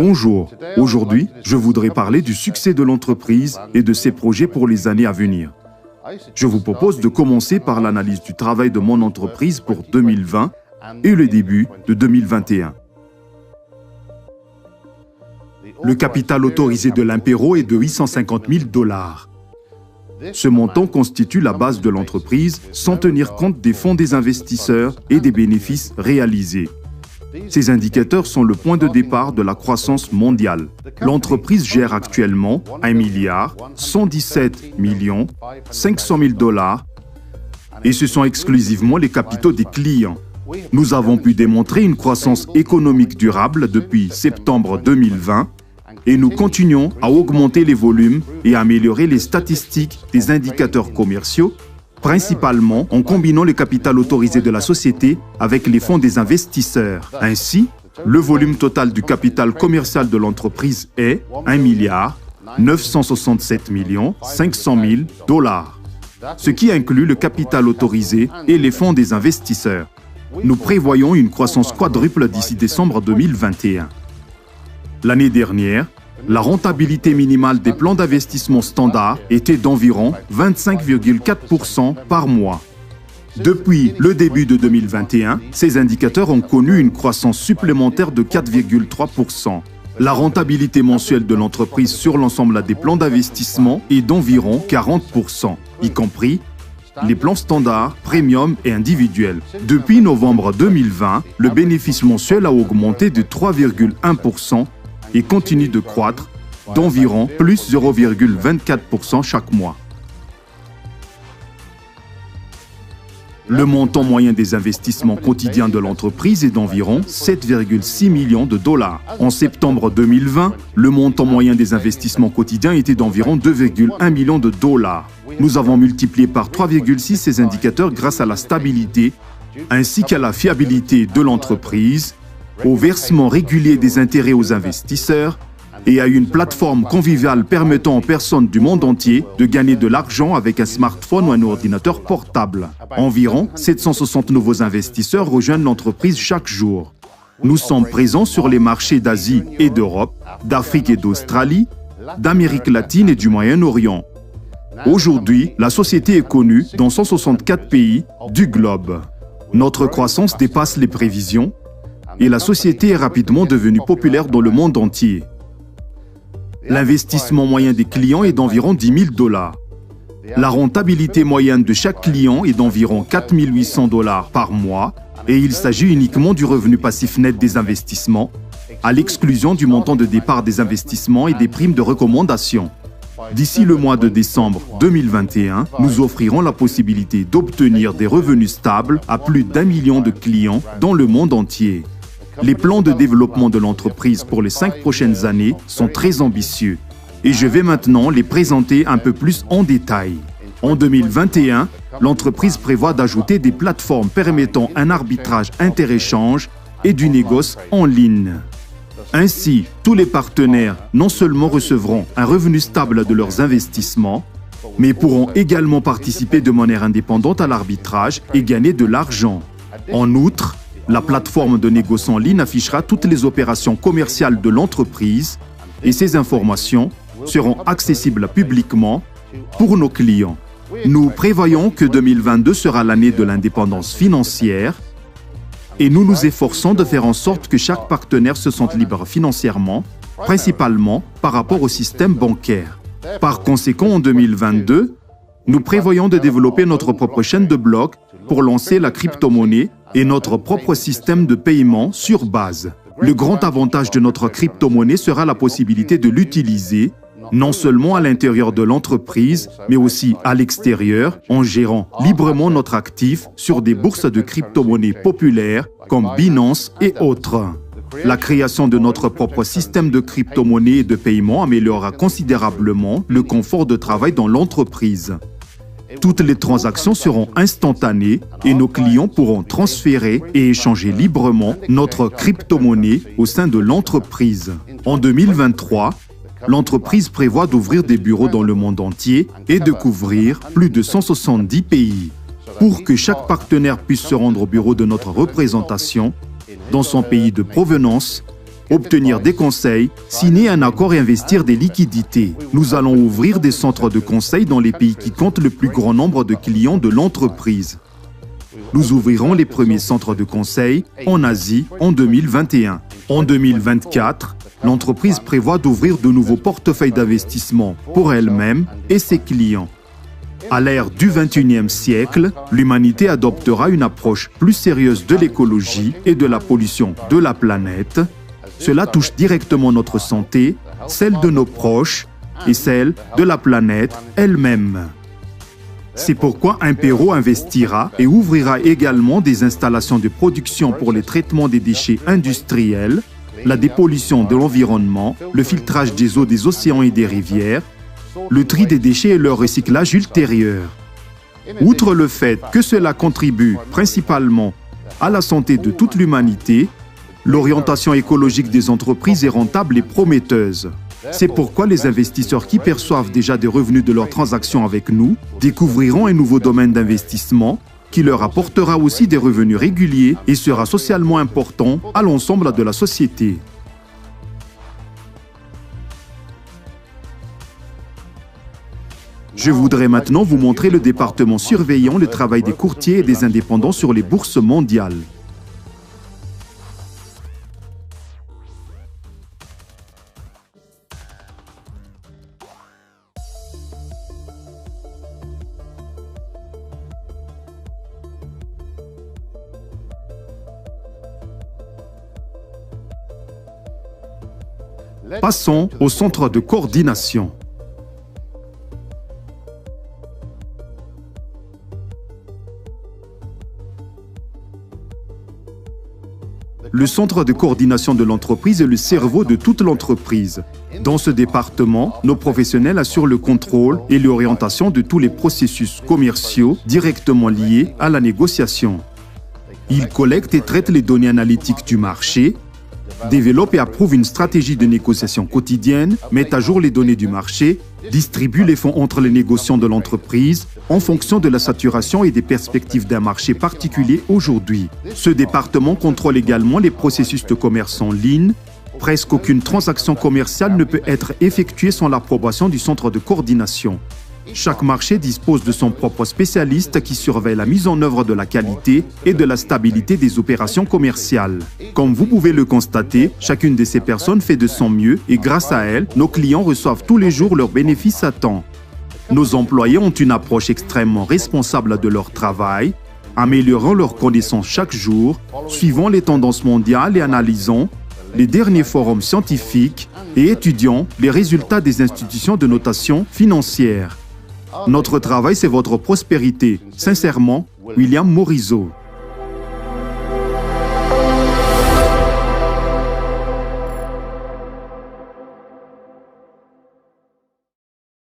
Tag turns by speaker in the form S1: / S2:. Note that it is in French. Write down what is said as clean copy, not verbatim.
S1: Bonjour, aujourd'hui, je voudrais parler du succès de l'entreprise et de ses projets pour les années à venir. Je vous propose de commencer par l'analyse du travail de mon entreprise pour 2020 et le début de 2021. Le capital autorisé de l'Impero est de 850 000 $. Ce montant constitue la base de l'entreprise sans tenir compte des fonds des investisseurs et des bénéfices réalisés. Ces indicateurs sont le point de départ de la croissance mondiale. L'entreprise gère actuellement 1 117 500 000 $ et ce sont exclusivement les capitaux des clients. Nous avons pu démontrer une croissance économique durable depuis septembre 2020 et nous continuons à augmenter les volumes et à améliorer les statistiques des indicateurs commerciaux, principalement en combinant le capital autorisé de la société avec les fonds des investisseurs. Ainsi, le volume total du capital commercial de l'entreprise est 1 967 500 000 $, ce qui inclut le capital autorisé et les fonds des investisseurs. Nous prévoyons une croissance quadruple d'ici décembre 2021. L'année dernière, la rentabilité minimale des plans d'investissement standard était d'environ 25,4% par mois. Depuis le début de 2021, ces indicateurs ont connu une croissance supplémentaire de 4,3%. La rentabilité mensuelle de l'entreprise sur l'ensemble des plans d'investissement est d'environ 40%, y compris les plans standards, premium et individuels. Depuis novembre 2020, le bénéfice mensuel a augmenté de 3,1% et continue de croître d'environ plus 0,24% chaque mois. Le montant moyen des investissements quotidiens de l'entreprise est d'environ 7,6 millions $. En septembre 2020, le montant moyen des investissements quotidiens était d'environ 2,1 millions $. Nous avons multiplié par 3,6 ces indicateurs grâce à la stabilité ainsi qu'à la fiabilité de l'entreprise, au versement régulier des intérêts aux investisseurs et à une plateforme conviviale permettant aux personnes du monde entier de gagner de l'argent avec un smartphone ou un ordinateur portable. Environ 760 nouveaux investisseurs rejoignent l'entreprise chaque jour. Nous sommes présents sur les marchés d'Asie et d'Europe, d'Afrique et d'Australie, d'Amérique latine et du Moyen-Orient. Aujourd'hui, la société est connue dans 164 pays du globe. Notre croissance dépasse les prévisions et la société est rapidement devenue populaire dans le monde entier. L'investissement moyen des clients est d'environ 10 000 $. La rentabilité moyenne de chaque client est d'environ 4 800 $ par mois et il s'agit uniquement du revenu passif net des investissements, à l'exclusion du montant de départ des investissements et des primes de recommandation. D'ici le mois de décembre 2021, nous offrirons la possibilité d'obtenir des revenus stables à plus d'1 million de clients dans le monde entier. Les plans de développement de l'entreprise pour les 5 prochaines années sont très ambitieux et je vais maintenant les présenter un peu plus en détail. En 2021, l'entreprise prévoit d'ajouter des plateformes permettant un arbitrage inter-échange et du négoce en ligne. Ainsi, tous les partenaires non seulement recevront un revenu stable de leurs investissements, mais pourront également participer de manière indépendante à l'arbitrage et gagner de l'argent. En outre, la plateforme de négoce en ligne affichera toutes les opérations commerciales de l'entreprise et ces informations seront accessibles publiquement pour nos clients. Nous prévoyons que 2022 sera l'année de l'indépendance financière et nous nous efforçons de faire en sorte que chaque partenaire se sente libre financièrement, principalement par rapport au système bancaire. Par conséquent, en 2022, nous prévoyons de développer notre propre chaîne de blocs pour lancer la crypto-monnaie et notre propre système de paiement sur base. Le grand avantage de notre crypto-monnaie sera la possibilité de l'utiliser non seulement à l'intérieur de l'entreprise, mais aussi à l'extérieur, en gérant librement notre actif sur des bourses de crypto-monnaies populaires comme Binance et autres. La création de notre propre système de crypto-monnaie et de paiement améliorera considérablement le confort de travail dans l'entreprise. Toutes les transactions seront instantanées et nos clients pourront transférer et échanger librement notre crypto-monnaie au sein de l'entreprise. En 2023, l'entreprise prévoit d'ouvrir des bureaux dans le monde entier et de couvrir plus de 170 pays. Pour que chaque partenaire puisse se rendre au bureau de notre représentation, dans son pays de provenance, obtenir des conseils, signer un accord et investir des liquidités. Nous allons ouvrir des centres de conseil dans les pays qui comptent le plus grand nombre de clients de l'entreprise. Nous ouvrirons les premiers centres de conseil en Asie en 2021. En 2024, l'entreprise prévoit d'ouvrir de nouveaux portefeuilles d'investissement pour elle-même et ses clients. À l'ère du XXIe siècle, l'humanité adoptera une approche plus sérieuse de l'écologie et de la pollution de la planète. Cela touche directement notre santé, celle de nos proches et celle de la planète elle-même. C'est pourquoi Impero investira et ouvrira également des installations de production pour le traitement des déchets industriels, la dépollution de l'environnement, le filtrage des eaux des océans et des rivières, le tri des déchets et leur recyclage ultérieur. Outre le fait que cela contribue principalement à la santé de toute l'humanité, l'orientation écologique des entreprises est rentable et prometteuse. C'est pourquoi les investisseurs qui perçoivent déjà des revenus de leurs transactions avec nous découvriront un nouveau domaine d'investissement qui leur apportera aussi des revenus réguliers et sera socialement important à l'ensemble de la société. Je voudrais maintenant vous montrer le département surveillant le travail des courtiers et des indépendants sur les bourses mondiales. Passons au centre de coordination. Le centre de coordination de l'entreprise est le cerveau de toute l'entreprise. Dans ce département, nos professionnels assurent le contrôle et l'orientation de tous les processus commerciaux directement liés à la négociation. Ils collectent et traitent les données analytiques du marché, développent et approuvent une stratégie de négociation quotidienne, mettent à jour les données du marché, distribuent les fonds entre les négociants de l'entreprise en fonction de la saturation et des perspectives d'un marché particulier aujourd'hui. Ce département contrôle également les processus de commerce en ligne. Presque aucune transaction commerciale ne peut être effectuée sans l'approbation du centre de coordination. Chaque marché dispose de son propre spécialiste qui surveille la mise en œuvre de la qualité et de la stabilité des opérations commerciales. Comme vous pouvez le constater, chacune de ces personnes fait de son mieux et grâce à elles, nos clients reçoivent tous les jours leurs bénéfices à temps. Nos employés ont une approche extrêmement responsable de leur travail, améliorant leurs connaissances chaque jour, suivant les tendances mondiales et analysant les derniers forums scientifiques et étudiant les résultats des institutions de notation financière. Notre travail, c'est votre prospérité. Sincèrement, William Morizot.